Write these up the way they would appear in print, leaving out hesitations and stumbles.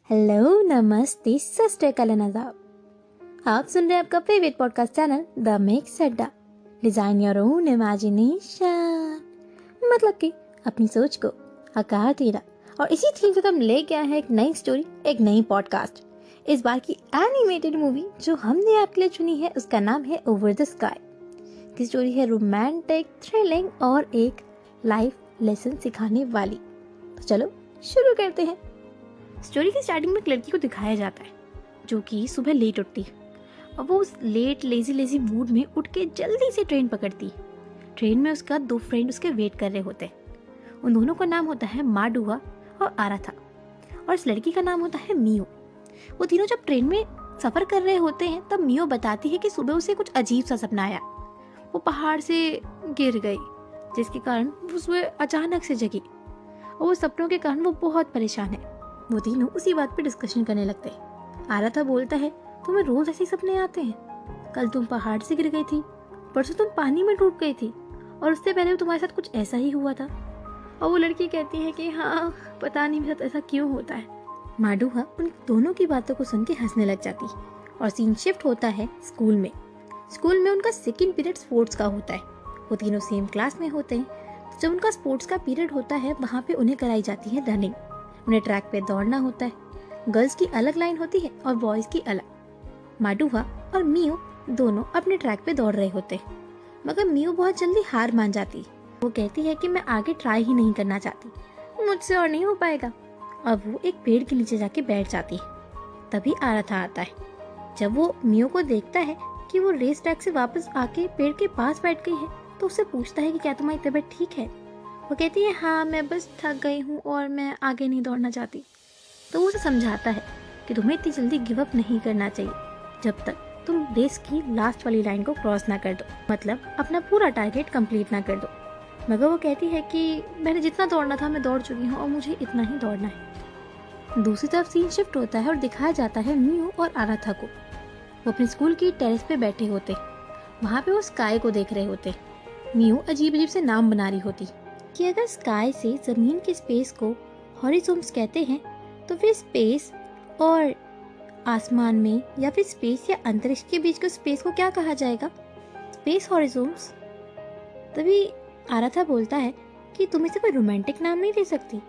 Hello, नमस्ते, सत श्री अकाल, आदाब। आप सुन रहे हैं आपका favourite podcast channel the mix अड्डा। डिजाइन योर ओन इमेजिनेशन, मतलब कि अपनी सोच को आकार देना। और इसी थीम से हम लेके आए हैं एक नई स्टोरी, एक नई पॉडकास्ट। इस बार की एनिमेटेड मूवी जो हमने आपके लिए चुनी है उसका नाम है ओवर द स्काई। की स्टोरी है रोमांटिक, थ्रिलिंग और एक लाइफ लेसन सिखाने वाली। तो चलो शुरू करते हैं। स्टोरी की स्टार्टिंग में एक लड़की को दिखाया जाता है जो कि सुबह लेट उठती है और वो उस लेट लेजी मूड में उठ के जल्दी से ट्रेन पकड़ती है। ट्रेन में उसका दो फ्रेंड उसके वेट कर रहे होते हैं। उन दोनों का नाम होता है माडुआ और आराथा, और इस लड़की का नाम होता है मियो। वो तीनों जब ट्रेन में सफर कर रहे होते हैं तब मियो बताती है कि सुबह उसे कुछ अजीब सा सपना आया। वो पहाड़ से गिर गई, जिसके कारण वो सुबह अचानक से जगी और वो सपनों के कारण वो बहुत परेशान है। वो तीनों उसी बात पे डिस्कशन करने लगते हैं। आराथा बोलता है, तुम्हें रोज ऐसे सपने आते हैं? कल तुम पहाड़ से गिर गई थी, परसों तुम पानी में डूब गई थी, और उससे पहले तुम्हारे साथ कुछ ऐसा ही हुआ था। और वो लड़की कहती है कि हाँ, पता नहीं मेरे साथ ऐसा क्यों होता है। माडुआ उन दोनों की बातों को सुन के हंसने लग जाती है और सीन शिफ्ट होता है स्कूल में। स्कूल में उनका सेकंड पीरियड स्पोर्ट्स का होता है। वो तीनों सेम क्लास में होते हैं। जब उनका स्पोर्ट्स का पीरियड होता है वहाँ पे उन्हें कराई जाती है रनिंग। उन्हें ट्रैक पे दौड़ना होता है। गर्ल्स की अलग लाइन होती है और बॉयज की अलग। माडुआ और मियो दोनों अपने ट्रैक पे दौड़ रहे होते हैं, मगर मियो बहुत जल्दी हार मान जाती है। वो कहती है कि मैं आगे ट्राई ही नहीं करना चाहती, मुझसे और नहीं हो पाएगा। अब वो एक पेड़ के नीचे जाके बैठ जाती है। तभी आराथा आता है। जब वो मियो को देखता है कि वो रेस ट्रैक से वापस आके पेड़ के पास बैठ गई है तो उससे पूछता है कि क्या तुम्हारी तबीयत ठीक है? वो कहती है, हाँ, मैं बस थक गई हूँ और मैं आगे नहीं दौड़ना चाहती। तो वो उसे समझाता है कि तुम्हें इतनी जल्दी गिव अप नहीं करना चाहिए जब तक तुम रेस की लास्ट वाली लाइन को क्रॉस ना कर दो, मतलब अपना पूरा टारगेट कंप्लीट ना कर दो। मगर वो कहती है कि मैंने जितना दौड़ना था मैं दौड़ चुकी हूँ और मुझे इतना ही दौड़ना है। दूसरी तरफ सीन शिफ्ट होता है और दिखाया जाता है मियो और आराथा को। वो अपने स्कूल की टेरेस पे बैठे होते। वहाँ पे वो स्काई को देख रहे होते। मियो अजीब अजीब से नाम बना रही होती कि अगर स्काई से जमीन के स्पेस को हॉरिजॉन्स कहते हैं तो फिर स्पेस और आसमान में या फिर स्पेस या अंतरिक्ष के बीच के स्पेस को क्या कहा जाएगा? Space horizons. तभी आराथा बोलता है कि तुम इसे कोई रोमांटिक नाम नहीं दे सकती,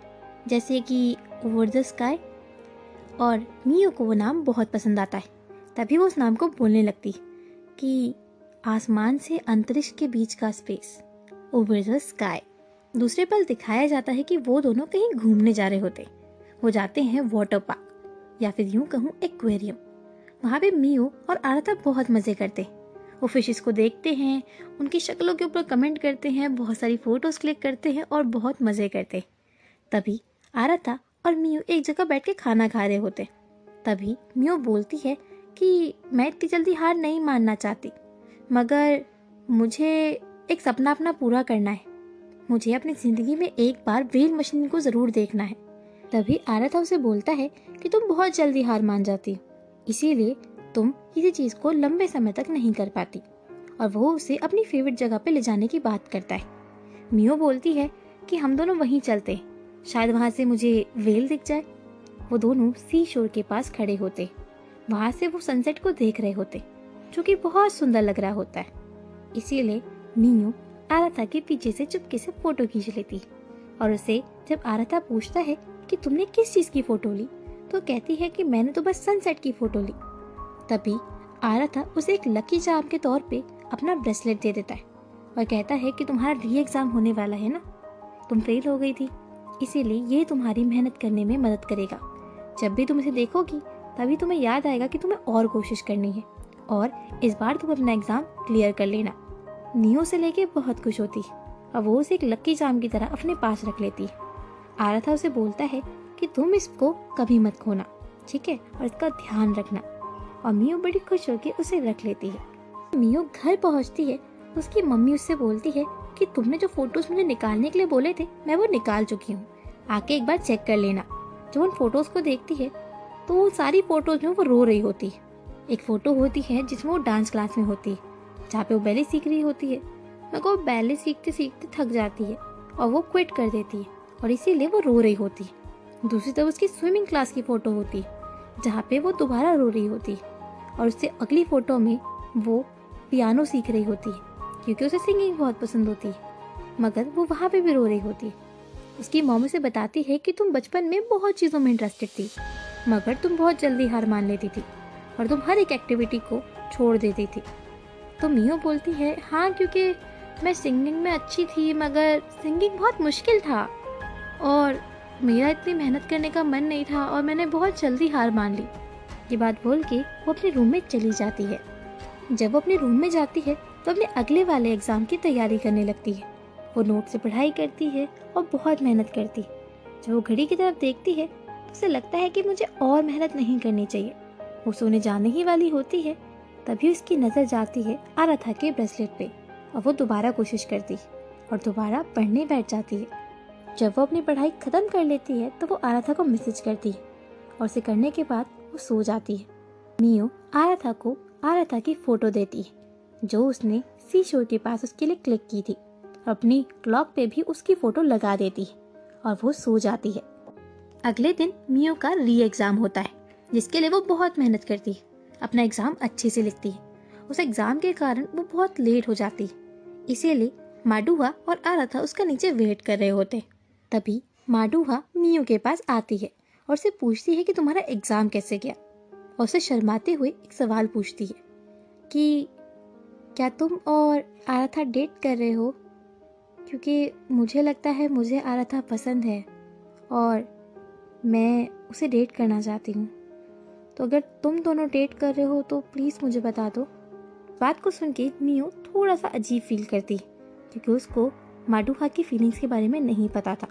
जैसे कि ओवर द स्काई। और मियो को वो नाम बहुत पसंद आता है। तभी वो उस नाम को बोलने लगती कि आसमान से अंतरिक्ष के बीच का स्पेस, ओवर द स्काई। दूसरे पल दिखाया जाता है कि वो दोनों कहीं घूमने जा रहे होते। वो जाते हैं वाटर पार्क, या फिर यूं कहूँ एक्वेरियम। वहाँ पे मियो और आराथा बहुत मजे करते। वो फिशेस को देखते हैं, उनकी शक्लों के ऊपर कमेंट करते हैं, बहुत सारी फोटोज क्लिक करते हैं और बहुत मजे करते। तभी आराथा और मियो एक जगह बैठ के खाना खा रहे होते। तभी मियो बोलती है कि मैं इतनी जल्दी हार नहीं मानना चाहती, मगर मुझे एक सपना अपना पूरा करना है। मुझे अपनी जिंदगी में एक बार व्हेल मशीन को जरूर देखना है। तभी आराथा उसे बोलता है कि तुम बहुत जल्दी हार मान जाती हो, इसीलिए तुम किसी चीज को लंबे समय तक नहीं कर पाती। और वो उसे अपनी फेवरेट जगह पे ले जाने की बात करता है। मियो बोलती है कि हम दोनों वहीं चलते हैं, शायद वहां से मुझे व्हेल दिख जाए। वो दोनों सी शोर के पास खड़े होते। वहां से वो सनसेट को देख रहे होते, जो कि बहुत सुंदर लग रहा होता है। इसीलिए मियो आराथा के पीछे से चुपके से फोटो खींच लेती। और उसे जब आराथा पूछता है कि तुमने किस चीज की फोटो ली, तो कहती है कि मैंने तो बस सनसेट की फोटो ली। तभी आराथा उसे एक लकी चार्म के तौर पे अपना ब्रेसलेट दे देता है और कहता है कि तुम्हारा री एग्जाम होने वाला है ना, तुम फेल हो गई थी, इसीलिए ये तुम्हारी मेहनत करने में मदद करेगा। जब भी तुम इसे देखोगी तभी तुम्हें याद आएगा कि तुम्हें और कोशिश करनी है और इस बार तुम अपना एग्जाम क्लियर कर लेना। मियो से लेके बहुत खुश होती और वो उसे एक लकी चार्म की तरह अपने पास रख लेती। आराथा उसे बोलता है कि तुम इसको कभी मत खोना, ठीक है, और इसका ध्यान रखना। और मियो बड़ी खुश होकर उसे रख लेती है। मियो घर पहुंचती है, उसकी मम्मी उससे बोलती है कि तुमने जो फोटोज मुझे निकालने के लिए बोले थे मैं वो निकाल चुकी हूँ, आके एक बार चेक कर लेना। जब उन फोटोज को देखती है तो वो सारी फोटोज में वो रो रही होती है। एक फोटो होती है जिसमें वो डांस क्लास में होती है, जहाँ पे वो बैले सीख रही होती है, मगर वो बैले सीखते सीखते थक जाती है और वो क्विट कर देती है और इसीलिए वो रो रही होती है। दूसरी तरफ उसकी स्विमिंग क्लास की फोटो होती जहाँ पे वो दोबारा रो रही होती, और उससे अगली फोटो में वो पियानो सीख रही होती क्योंकि उसे सिंगिंग बहुत पसंद होती, मगर वो वहाँ पे भी रो रही होती। उसकी मॉम उसे बताती है कि तुम बचपन में बहुत चीज़ों में इंटरेस्टेड थी, मगर तुम बहुत जल्दी हार मान लेती थी और तुम हर एक एक्टिविटी को छोड़ देती थी। तो मियो बोलती है, हाँ क्योंकि मैं सिंगिंग में अच्छी थी, मगर सिंगिंग बहुत मुश्किल था और मेरा इतनी मेहनत करने का मन नहीं था और मैंने बहुत जल्दी हार मान ली। ये बात बोल के वो अपने रूम में चली जाती है। जब वो अपने रूम में जाती है तो अपने अगले वाले एग्जाम की तैयारी करने लगती है। वो नोट से पढ़ाई करती है और बहुत मेहनत करती है। जब वो घड़ी की तरफ देखती है तो उसे लगता है कि मुझे और मेहनत नहीं करनी चाहिए। वो सोने जाने ही वाली होती है, तभी उसकी नज़र जाती है आराथा के ब्रेसलेट पे और वो दोबारा कोशिश करती और दोबारा पढ़ने बैठ जाती है। जब वो अपनी पढ़ाई खत्म कर लेती है तो वो आराथा को मैसेज करती है और उसे करने के बाद वो सो जाती है। मियो आराथा को आराथा की फोटो देती है जो उसने सी शोर के पास उसके लिए क्लिक की थी। अपनी क्लॉक पे भी उसकी फोटो लगा देती है और वो सो जाती है। अगले दिन मियो का री एग्जाम होता है जिसके लिए वो बहुत मेहनत करती है, अपना एग्जाम अच्छे से लिखती है। उस एग्जाम के कारण वो बहुत लेट हो जाती है, इसीलिए माडुहा और आराथा उसका नीचे वेट कर रहे होते। तभी माडुहा मियो के पास आती है और उसे पूछती है कि तुम्हारा एग्जाम कैसे गया, और उसे शर्माते हुए एक सवाल पूछती है कि क्या तुम और आराथा डेट कर रहे हो, क्योंकि मुझे लगता है मुझे आराथा पसंद है और मैं उसे डेट करना चाहती हूँ। तो अगर तुम दोनों डेट कर रहे हो तो प्लीज़ मुझे बता दो। बात को सुन के मियो थोड़ा सा अजीब फील करती क्योंकि उसको माडुहा की फीलिंग्स के बारे में नहीं पता था।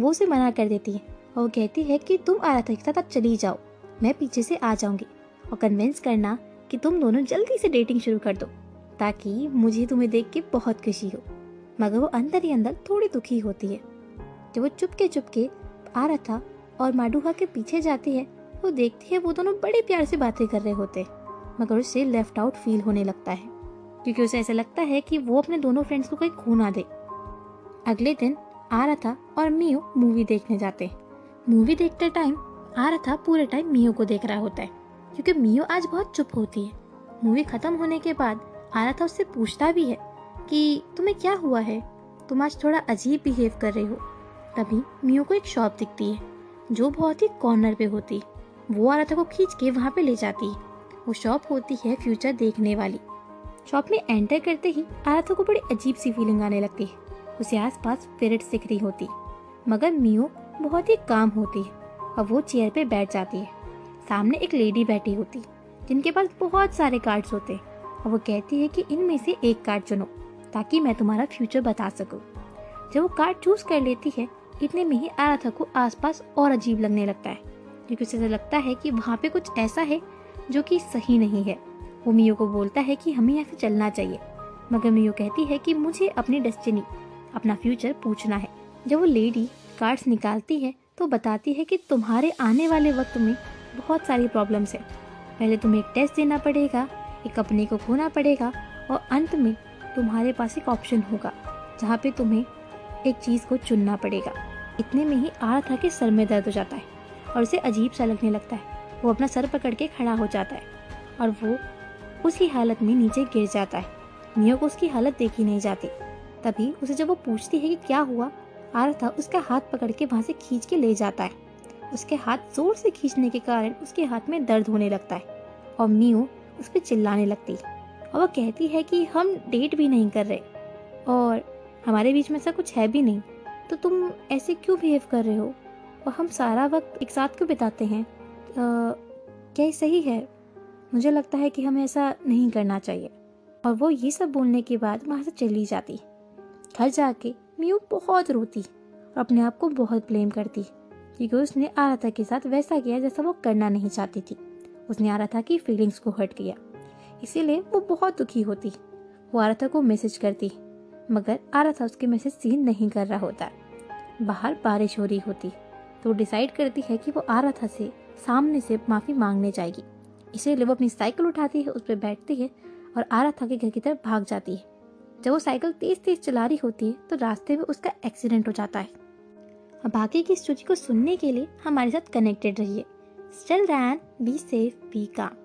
वो उसे मना कर देती है और वो कहती है कि तुम आराथा के साथ अब चली जाओ, मैं पीछे से आ जाऊंगी और कन्विंस करना कि तुम दोनों जल्दी से डेटिंग शुरू कर दो ताकि मुझे तुम्हें देख के बहुत खुशी हो। मगर वो अंदर ही अंदर थोड़ी दुखी होती है। जब वो चुपके आराथा और माडुहा के पीछे जाती है वो देखती है वो दोनों बड़े प्यार से बातें कर रहे होते, मगर उसे लेफ्ट आउट फील होने लगता है क्योंकि उसे ऐसा लगता है कि वो अपने दोनों फ्रेंड्स को कहीं खो ना दे। अगले दिन आराथा और मियो मूवी देखने जाते हैं। मूवी देखते टाइम आराथा पूरे टाइम मियो को देख रहा होता है क्योंकि मियो आज बहुत चुप होती है। मूवी खत्म होने के बाद आराथा उससे पूछता भी है कि तुम्हें क्या हुआ है, तुम आज थोड़ा अजीब बिहेव कर रहे हो। तभी मियो को एक शॉप दिखती है जो बहुत ही कॉर्नर पे होती है। वो आराथा को खींच के वहाँ पे ले जाती है। वो शॉप होती है फ्यूचर देखने वाली। शॉप में एंटर करते ही आराथा को बड़ी अजीब सी फीलिंग आने लगती है। उसे आसपास स्पिरिट्स दिख रही होती, मगर मियो बहुत ही काम होती है और वो चेयर पे बैठ जाती है। सामने एक लेडी बैठी होती जिनके पास बहुत सारे कार्ड्स होते और वो कहती है कि इनमें से एक कार्ड चुनो ताकि मैं तुम्हारा फ्यूचर बता सकूं। जब वो कार्ड चूज कर लेती है इतने में ही आराथा को आसपास और अजीब लगने लगता है क्योंकि उसे लगता है कि वहाँ पे कुछ ऐसा है जो कि सही नहीं है। वो मियो को बोलता है कि हमें यहाँ से चलना चाहिए, मगर मियो कहती है कि मुझे अपनी डेस्टिनी, अपना फ्यूचर पूछना है। जब वो लेडी कार्ड्स निकालती है तो बताती है कि तुम्हारे आने वाले वक्त में बहुत सारी प्रॉब्लम्स है। पहले तुम्हें एक टेस्ट देना पड़ेगा, एक अपने को खोना पड़ेगा और अंत में तुम्हारे पास एक ऑप्शन होगा जहाँ पे तुम्हें एक चीज़ को चुनना पड़ेगा। इतने में ही आराथा के सर में दर्द हो जाता है और उसे अजीब सा लगने लगता है। वो अपना सर पकड़ के खड़ा हो जाता है और वो उसी हालत में नीचे गिर जाता है। मियो को उसकी हालत देखी नहीं जाती। तभी उसे जब वो पूछती है कि क्या हुआ, आराथा उसका हाथ पकड़ के वहाँ से खींच के ले जाता है। उसके हाथ जोर से खींचने के कारण उसके हाथ में दर्द होने लगता है और मियो उस पर चिल्लाने लगती है और वो कहती है कि हम डेट भी नहीं कर रहे और हमारे बीच में ऐसा कुछ है भी नहीं, तो तुम ऐसे क्यों बिहेव कर रहे हो और हम सारा वक्त एक साथ क्यों बिताते हैं, क्या ये सही है? मुझे लगता है कि हमें ऐसा नहीं करना चाहिए। और वो ये सब बोलने के बाद वहाँ से चली जाती। घर जाके मियो बहुत रोती और अपने आप को बहुत ब्लेम करती क्योंकि उसने आराथा के साथ वैसा किया जैसा वो करना नहीं चाहती थी। उसने आराथा की फीलिंग्स को हर्ट किया, इसीलिए वो बहुत दुखी होती। वो आराथा को मैसेज करती मगर आराथा उसके मैसेज सीन नहीं कर रहा होता। बाहर बारिश हो रही होती तो वो डिसाइड करती है कि वो आराथा से सामने से माफ़ी मांगने जाएगी। इसीलिए वो अपनी साइकिल उठाती है, उस पर बैठती है और आराथा के घर की तरफ भाग जाती है। जब वो साइकिल तेज तेज चला रही होती है तो रास्ते में उसका एक्सीडेंट हो जाता है। और बाकी की स्टोरी को सुनने के लिए हमारे साथ कनेक्टेड रहिए। Still then be safe, be काम।